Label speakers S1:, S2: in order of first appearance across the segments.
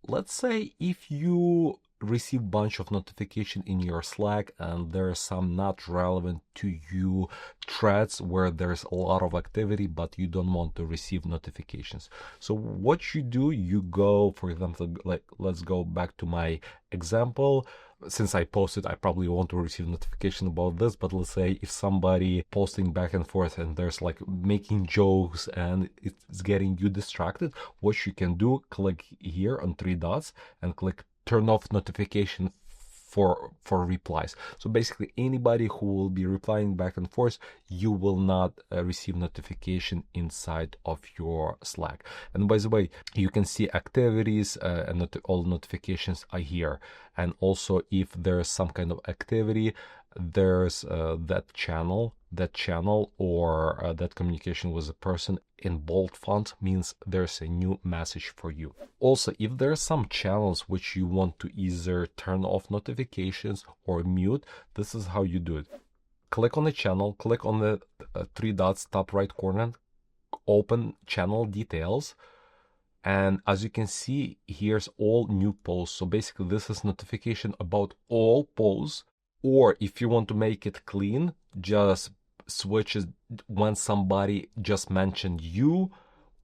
S1: let's say if you receive bunch of notification in your Slack and there's some not relevant to you threads where there's a lot of activity, but you don't want to receive notifications. So what you do, you go, for example, like let's go back to my example. Since I posted, I probably want to receive notification about this, but let's say if somebody posting back and forth and there's like making jokes and it's getting you distracted, what you can do, click here on three dots and click turn off notification for replies. So basically anybody who will be replying back and forth, you will not receive notification inside of your Slack. And by the way, you can see activities and all notifications are here. And also if there's some kind of activity, there's that channel or that communication with a person in bold font means there's a new message for you. Also, if there are some channels which you want to either turn off notifications or mute, this is how you do it. Click on the channel, click on the three dots top right corner, open channel details, and as you can see, here's all new posts. So basically this is notification about all posts. Or if you want to make it clean, just switch it when somebody just mentioned you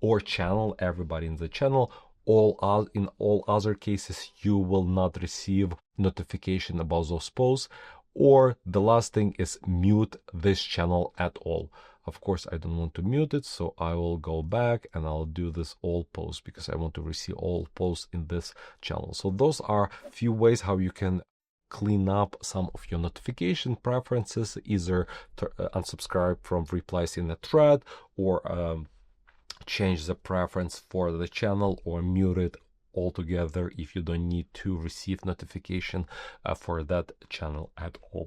S1: or channel, everybody in the channel. In all other cases, you will not receive notification about those posts. Or the last thing is mute this channel at all. Of course, I don't want to mute it, so I will go back and I'll do this all posts because I want to receive all posts in this channel. So those are few ways how you can clean up some of your notification preferences, either to unsubscribe from replies in a thread or change the preference for the channel or mute it altogether if you don't need to receive notification for that channel at all.